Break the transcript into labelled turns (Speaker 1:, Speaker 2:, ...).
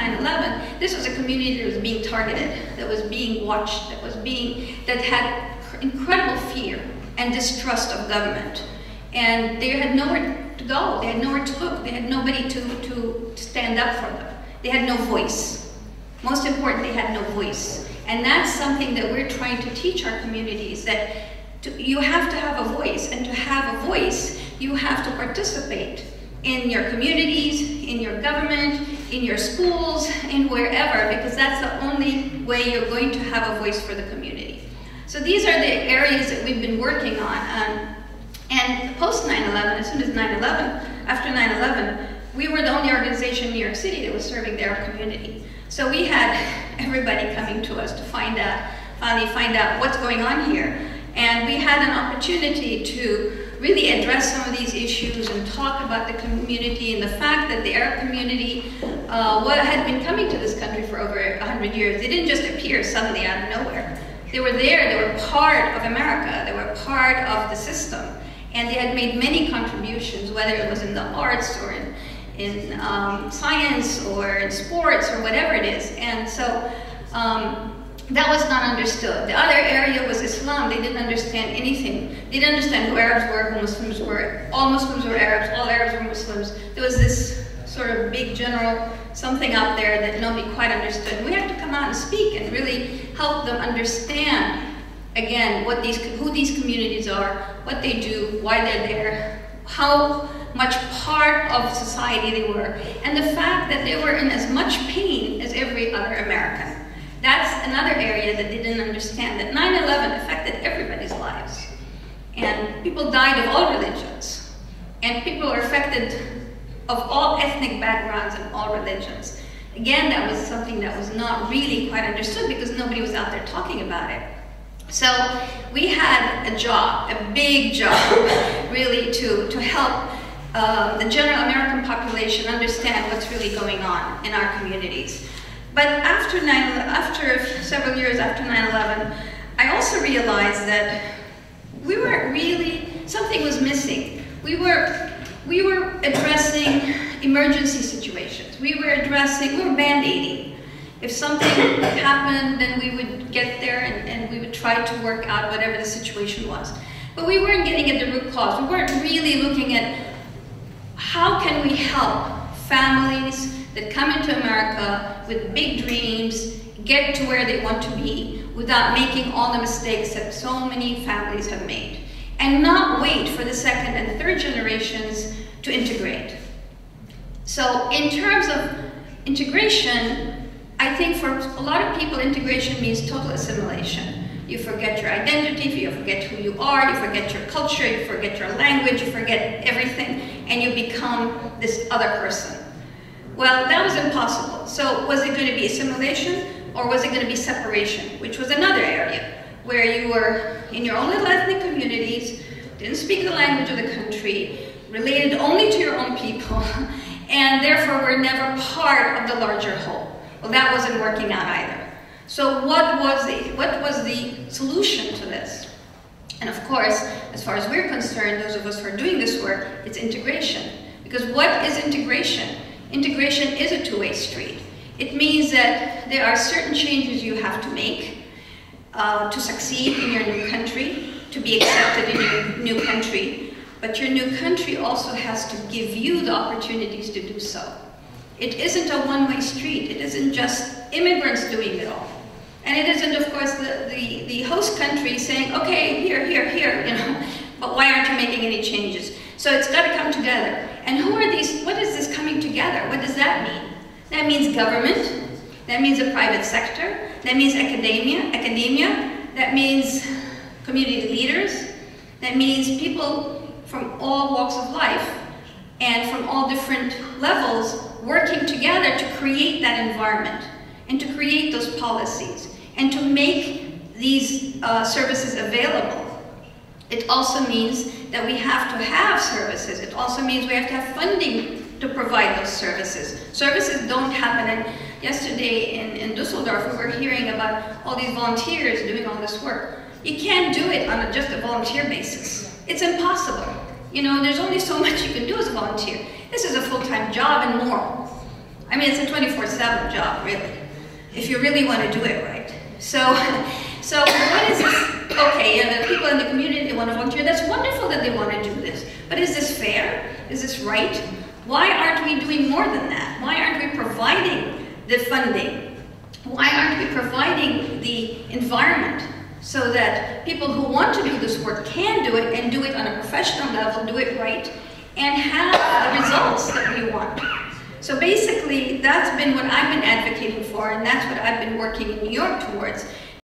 Speaker 1: 9/11, this was a community that was being targeted, that was being watched, that had incredible fear and distrust of government. And they had nowhere to go, they had nowhere to look, they had nobody to stand up for them. They had no voice. Most important, they had no voice. And that's something that we're trying to teach our communities, that you have to have a voice, and to have a voice, you have to participate in your communities, in your government, in your schools, in wherever, because that's the only way you're going to have a voice for the community. So these are the areas that we've been working on. And post 9/11, as soon as 9/11, after 9/11, we were the only organization in New York City that was serving the Arab community. So we had everybody coming to us to finally find out what's going on here. And we had an opportunity to really address some of these issues and talk about the community and the fact that the Arab community had been coming to this country for over 100 years. They didn't just appear suddenly out of nowhere. They were there, they were part of America, they were part of the system. And they had made many contributions, whether it was in the arts or in science or in sports or whatever it is. And so that was not understood. The other area was Islam. They didn't understand anything. They didn't understand who Arabs were, who Muslims were. All Muslims were Arabs, all Arabs were Muslims. There was this sort of big general something out there that nobody quite understood. We had to come out and speak and really help them understand, again, who these communities are, what they do, why they're there, how much part of society they were, and the fact that they were in as much pain as every other American. That's another area that they didn't understand, that 9/11 affected everybody's lives. And people died of all religions. And people were affected of all ethnic backgrounds and all religions. Again, that was something that was not really quite understood because nobody was out there talking about it. So we had a job, a big job, really to help the general American population understand what's really going on in our communities. But after several years after 9/11, I also realized that we weren't really, something was missing. We were addressing emergency situations. We were band-aiding. If something happened, then we would get there and we would try to work out whatever the situation was. But we weren't getting at the root cause. We weren't really looking at how can we help families that come into America with big dreams get to where they want to be without making all the mistakes that so many families have made, and not wait for the second and third generations to integrate. So in terms of integration, I think for a lot of people, integration means total assimilation. You forget your identity, you forget who you are, you forget your culture, you forget your language, you forget everything, and you become this other person. Well, that was impossible. So was it going to be assimilation, or was it going to be separation, which was another area where you were in your own little ethnic communities, didn't speak the language of the country, related only to your own people, and therefore were never part of the larger whole. Well, that wasn't working out either. So what was the solution to this? And of course, as far as we're concerned, those of us who are doing this work, it's integration. Because what is integration? Integration is a two-way street. It means that there are certain changes you have to make to succeed in your new country, to be accepted in your new country, but your new country also has to give you the opportunities to do so. It isn't a one-way street. It isn't just immigrants doing it all. And it isn't, of course, the host country saying, okay, here, you know, but why aren't you making any changes? So it's got to come together. And who are these, what is this coming together? What does that mean? That means government, that means the private sector, that means academia, that means community leaders, that means people from all walks of life and from all different levels working together to create that environment and to create those policies and to make these services available. It also means that we have to have services. It also means we have to have funding to provide those services. Services don't happen, and yesterday in Düsseldorf we were hearing about all these volunteers doing all this work. You can't do it on just a volunteer basis. It's impossible. You know, there's only so much you can do as a volunteer. This is a full-time job and more. I mean, it's a 24/7 job, really, if you really want to do it right. So what is this? Okay, and the people in the community, they want to volunteer. That's wonderful that they want to do this. But is this fair? Is this right? Why aren't we doing more than that? Why aren't we providing the funding? Why aren't we providing the environment so that people who want to do this work can do it and do it on a professional level, do it right, and have the results that we want? So basically, that's been what I've been advocating for, and that's what I've been working in New York towards.